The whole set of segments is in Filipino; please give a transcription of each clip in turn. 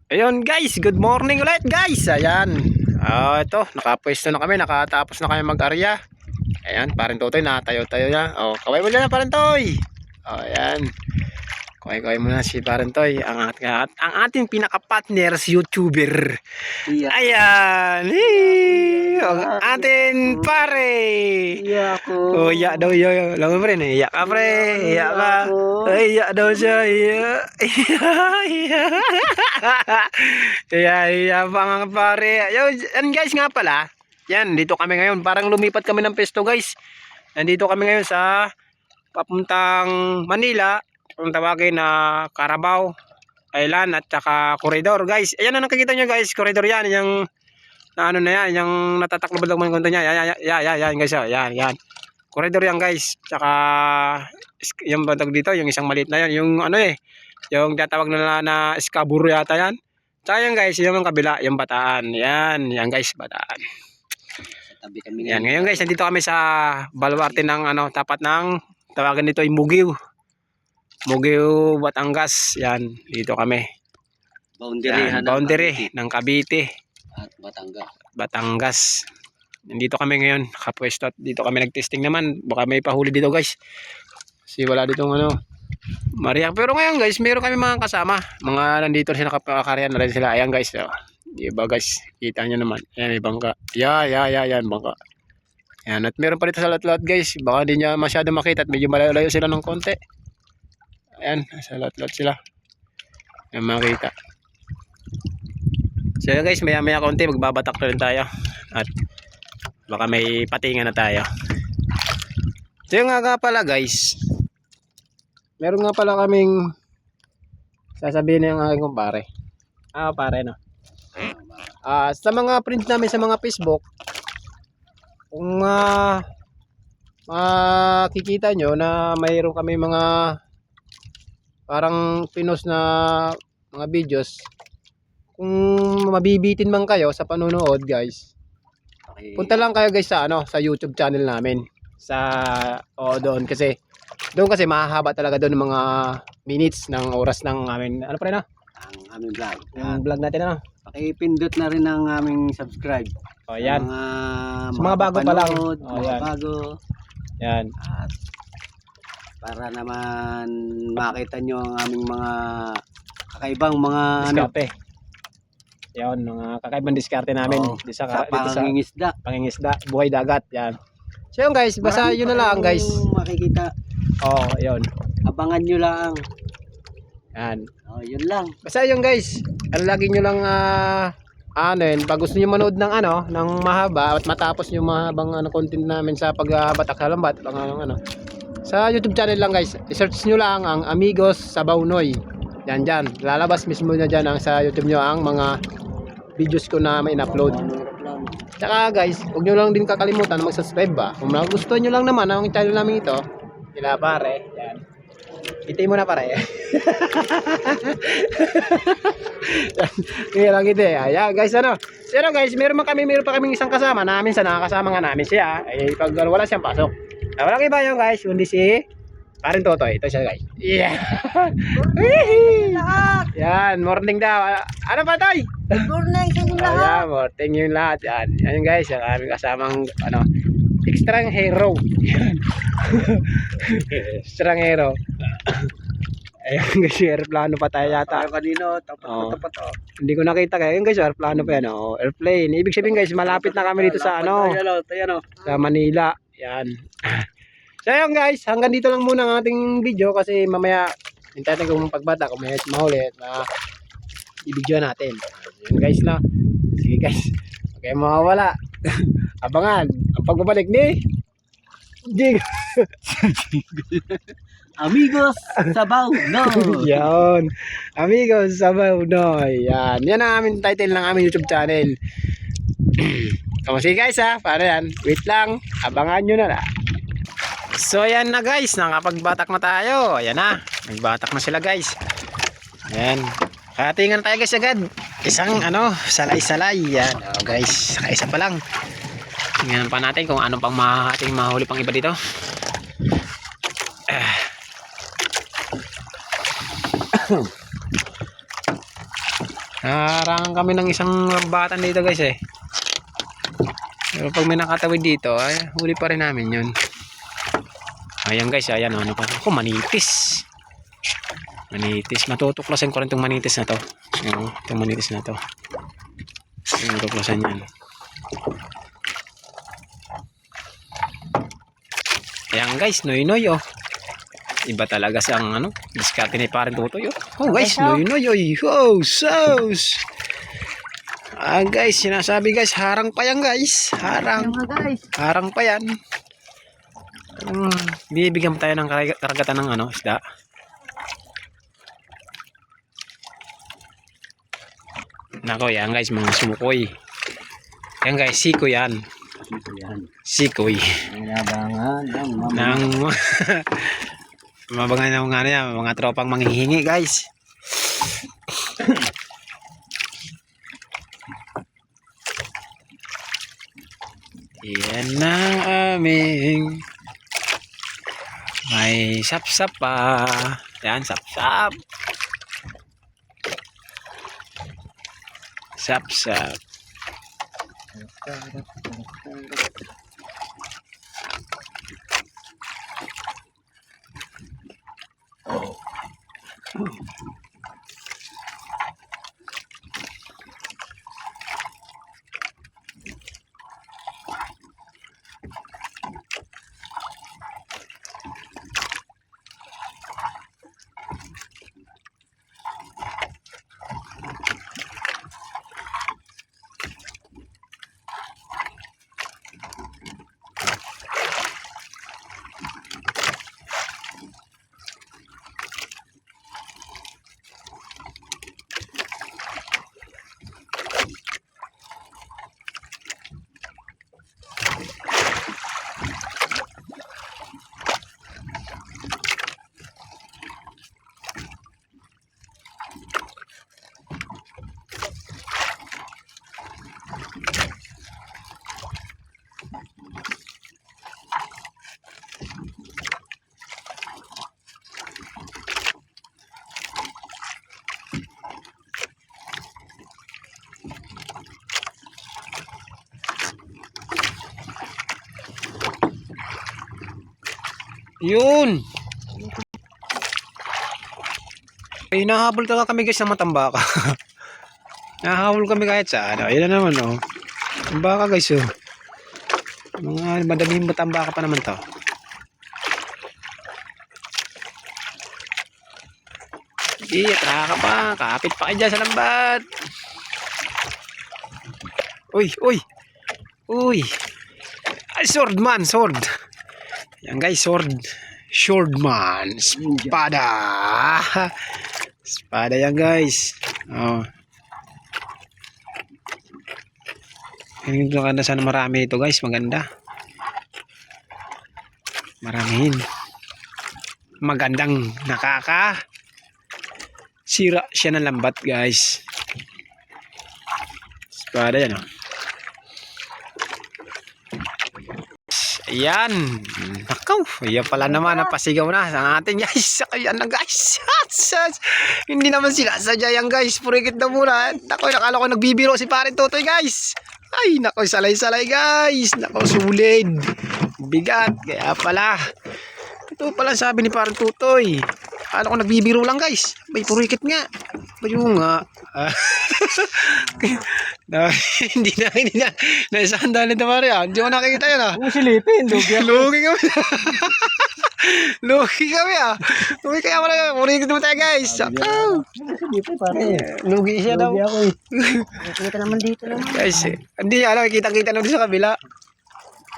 Ayun guys, good morning ulit guys. Ayan. Ito, nakapwesto na kami, nakatapos na kami mag-arya. Ayan, parang Totoy natayo-tayo na. Oh, kaway mo na parang Toy. Oh, ayan. Kaway-kaway mo na si parang Toy, ang ating pinaka-partner si YouTuber. Iya. Ayan. Ang ating pare. Iya ako. Oh, iya daw iya. Alam mo pre, iya ka pre. Iya ka. Iya daw siya. Iya. Iya. Iya mga pare. Yan guys nga pala. Yan, dito kami ngayon. Parang lumipat kami ng pesto guys. Nandito kami ngayon sa papuntang Manila. Kung tawagin na Carabao Island at saka Corridor guys. Ayan na nakikita nyo guys. Corridor yan. Yung na ano na yan. Yung natataklob lang mga konto niya. Yan guys. Yan. Corridor yan guys. Tsaka yung bantag dito. Yung isang maliit na yan. Yung ano yung tatawag na Escaburo yata yan. Tsaka yan guys. Yung kabila. Yung Bataan. Yan guys. Bataan. Tabi kami Yan. Ngayon guys. Nandito kami sa baluarte ng tapat ng tawagan nito ay Mugiw, Batangas. Yan, dito kami. Boundary ng Cavite at Batangas. Nandito kami ngayon, nakapwesto at dito kami nagtesting naman. Baka may pahuli dito guys. Kasi wala ditong mariyak. Pero ngayon guys, meron kami mga kasama. Mga nandito sila, nakapakakaryan na rin sila. Ayan guys. Diba guys, kita nyo naman. Ayan, may bangka. Yan, bangka. Ayan, at meron pa dito sa lahat-lahat guys. Baka hindi niya masyado makita at medyo malayo sila ng konti. Ayan, sa lahat-lahat sila. Ayan, makita. So yun guys, maya-maya konti magbabatak na rin tayo. At baka may patingan na tayo. So yun nga pala guys, meron nga pala kaming sasabihin na yung aking kumpare. Pare no. Sa mga friends namin sa mga Facebook, kung makikita nyo na mayroon kami mga parang pinos na mga videos, kung mabibitin man kayo sa panonood guys, punta lang kayo guys sa sa YouTube channel namin doon kasi mahahaba talaga doon mga minutes ng oras ng amin pa rin ang aming vlog. yung vlog natin Pakipindot na rin ang aming subscribe. Yan. Sa mga bago pa lang. Mga bago. Yan. At para naman makita nyo ang aming mga kakaibang mga diskarte. Yan, mga kakaibang diskarte namin sa pangingisda, buhay dagat. Yan. So yun guys, basta yun na lang guys. Makikita. Yun. Abangan nyo lang. Yan. Yun lang. Basta yun guys. Lagi nyo lang pag gusto nyo manood ng ng mahaba at matapos yung mahabang content namin sa pagbatak sa lambat, sa YouTube channel lang guys. I-search nyo lang ang Amigos Sabaunoy. Yan dyan. Lalabas mismo na dyan sa YouTube nyo ang mga videos ko na may in-upload. Tsaka guys, huwag nyo lang din kakalimutan na mag-subscribe ba. Kung gusto nyo lang naman ang channel namin ito, sila pare. Yan. Itay mo na pare. Ngayon lang ito Ayan guys Pero guys, meron pa kaming isang kasama namin sa nakakasama nga namin siya. Pag wala siyang pasok. Walang iba yun guys, kundi si parang Totoy. Ito siya guys. Yeah. Yan, morning daw. Ano pa Toy? Morning sa inyo lahat. Yan, morning yung lahat. Yan guys, yung aming kasamang extrang hero. Extrang hero. Ayun guys, airplano pa tayo yata. Kanino, tapat. Hindi ko nakita kaya. Ayun guys, airplano pa yan. Airplane. Ibig sabihin guys, malapit na kami dito sa sa Manila. Yan. So ayun guys, hanggang dito lang muna ang ating video kasi mamaya hintayin kung pagbata kung may mahuli na i-video natin. Yun guys na. Sige guys. Okay, mawawala. Abangan ang pagbabalik ni Jig. Amigos Sabaunoy. Yan. Amigos Sabaunoy. Yan. Yan ang aming title ng aming YouTube channel. Sige guys para yan. Wait lang. Abangan nyo na. So ayan na guys. Nakapagbatak na tayo. Ayan na. Nagbatak na sila guys. Ayan. Katingan tayo guys agad. Isang salay-salay. Yan. Guys. Saka isa pa lang. Tingnan pa natin kung ano pang ating mahuli pang iba dito. Harangan kami ng isang rambatan dito guys eh. Pero pag may nakatawid dito, ay huli pa rin namin yun. Ayan guys, ayan ano pa. Ako, manitis. Manitis. Matutuklasan ko rin itong manitis na to. Ayan, itong manitis na to. Matutuklasan yan. Ayan guys, noy-noy oh. Iba talaga sa ano, diskarte ni parang tutoy oh. Oh guys, noy-noy oh. Oh, sauce. Ah guys, sinasabi guys, harang pa yan guys. Harang. Harang pa yan. Bibigyan tayo ng karagatan ng ano, isda. Nako, yan guys, mga sumukoy. Yan guys, sikoy yan. Sikoy. Nabangan Nang mabangan ng ano yan, mga tropang manghihingi guys. Yan ang aming may sap-sap pa. Yan, sap-sap. Sap-sap. Yun. Eh, nahabol talaga kami guys ng matambaka. Nahabol kami kahit saan. Ayun na naman oh. Tambaka guys oh. Mga madaming matambaka pa naman to. Iya, traka pa. Kapit pa kayo dyan sa lambat. Uy, uy. Uy. Ay, sword man, sword. Yan guys, sword. Swordman. Espada. Espada yan guys. Oh. Ganito ka na sana marami ito guys. Maganda. Maramihin. Magandang nakaka. Sira siya ng lambat guys. Espada yan oh. Ayan. Nakaw. Ayan pala naman. Napasigaw na sa atin guys. Ayan na guys. Hindi naman sila sadya yan guys. Purikit na muna. Nakoy, nakala ko nagbibiro si parin Totoy guys. Ay nakoy, salay-salay guys. Nakoy, sulid. Bigat. Kaya pala. Ito pala sabi ni parin Totoy. Akala ko nagbibiro lang guys. May purikit nga. Bayo nga. Hindi na naisandali na Maria. Hindi ko nakikita yun ah. Silipin, Lugi kami. Lugi kami ah. Lugi kaya pala. Purikit naman tayo guys. Silipin pare. Lugi siya daw. Ako eh. Nakita naman dito naman. Guys, hindi alam. Kita-kita na sa kabila.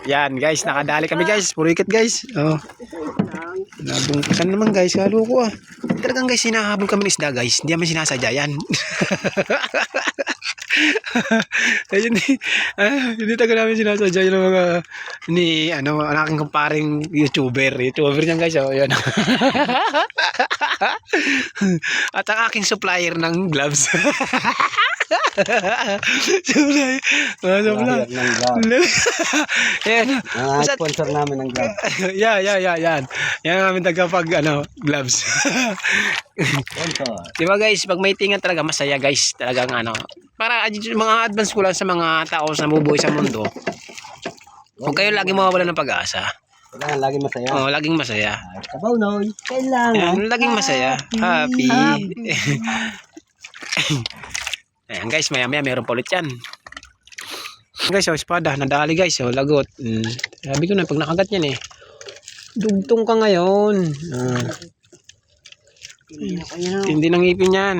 Yan guys. Nakadali kami guys. Purikit guys. Oh. Nabungkusan naman guys. Halo ko ah. Talagang guys, hinahabol kami ng isda guys. Hindi naman sinasadya yan. Ayun, hindi talaga namin sinasadya yung mga ni ano, ang aking kumparing YouTuber niyan guys. Oh, yan. At ang aking supplier ng gloves. Sublay. Mga sublay. Lahat ng vlog. Yan. Mga sponsor namin ng vlog. Yan. Yan ang aming tagapag, gloves. Sponsor. Diba guys, pag may tingan talaga masaya guys. Talagang para mga advance ko lang sa mga tao na nabubuhay sa mundo. Huwag kayo lagi mawawala ng pag-asa. Kailangan lagi masaya. Oo, laging masaya. Kabaw noy. Kailangan. Ayan, laging masaya. Happy. Ayan guys, maya meron pa ulit yan. Guys, espada, nadali guys, lagot. Sabi ko na, pag nakagat yan dugtong ka ngayon. Hindi nang ngipin yan.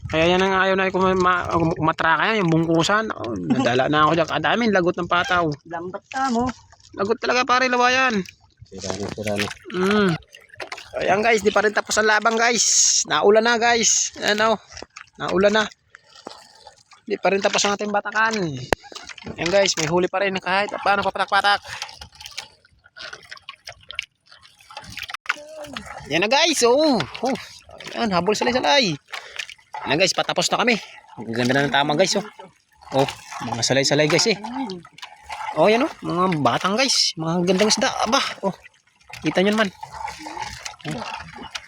Kaya yan ang ayaw na kumatraka yan, yung bungkusan. Nadala na ako dyan. Kadaming lagot ng pataw. Lambat ka mo. Lagot talaga pare, lawayan. Sira na. Ayan guys, di pa rin tapos ang labang guys. Naulan na guys. Naulan na. Di pa rin tapos ang ating batakan. Ayan guys, may huli pa rin kahit paano papatak-patak. Yan na guys, Ayan, habol salay-salay. Ayan guys, patapos na kami. Ang ganda na ng tama guys, mga salay-salay guys yan mga batang guys, mga gandang isda, aba, kita nyo naman.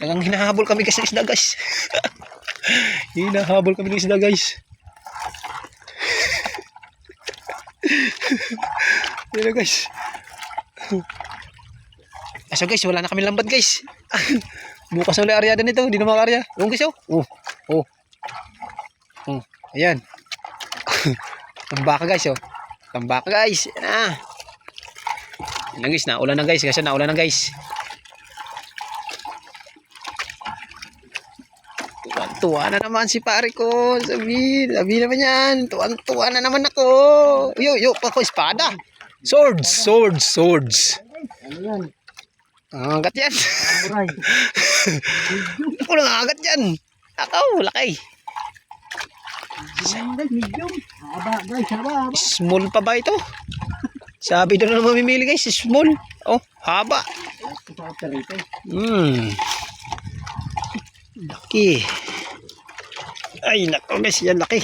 Talagang hinahabol kami guys ng isda guys. Hinahabol kami ng isda guys. Yan na guys. Asa guys, wala na kami lambat guys. Bukas na ulit aryada nito, hindi na makakarya. Guys, ayan. Tambaka guys, Tambaka guys. Yan na guys, naulan na guys. Kasi naulan na guys. Tuwa na naman si pare ko. Sabi naman yan. Tuwa na naman ako. Yo, pako espada. Swords. Ano yan? Nangagat yan. Samurai. Ako nangagat yan. Ako, laki. Medium. Haba. Small pa ba ito? Sabi doon na mamimili guys, small. Haba. Laki. Ay, nako guys, yan laki.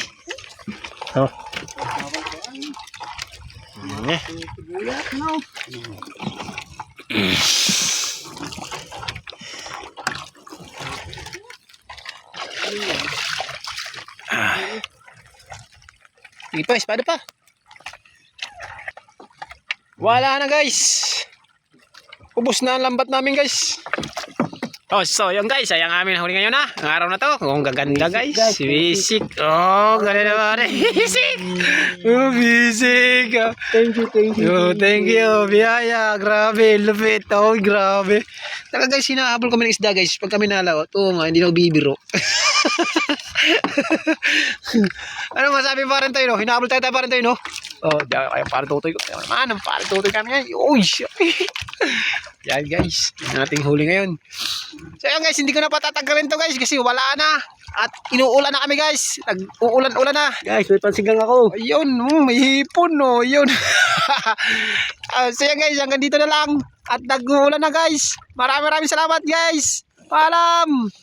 Sige pa, espada pa. Wala na guys. Ubus na ang lambat namin guys. So yun guys, ayan ang aming nahuli ngayon ang araw na to. Ang gaganda guys. Bisik. Ganda naman. Bisik. Bisik. Thank you. Thank you. Biyaya. Grabe. Lupit. Grabe. Talaga guys, hinahabol kami ng isda guys. Pag kami nalaot. Nga, hindi na bibiro. Ano masabi pa rin tayo, Hinahabol tayo pa rin tayo, kaya para tutoy ko. Naman, para tutoy kami yan. Yan guys, yung ating huli ngayon. So yan guys, hindi ko na patatagalin to guys kasi wala na. At inuulan na kami guys. Nag-uulan-ulan na. Guys, may pansigang ako. Ayun, may hipon yun. So yan guys, hanggang dito na lang. At nag-uulan na guys. Maraming salamat guys. Paalam.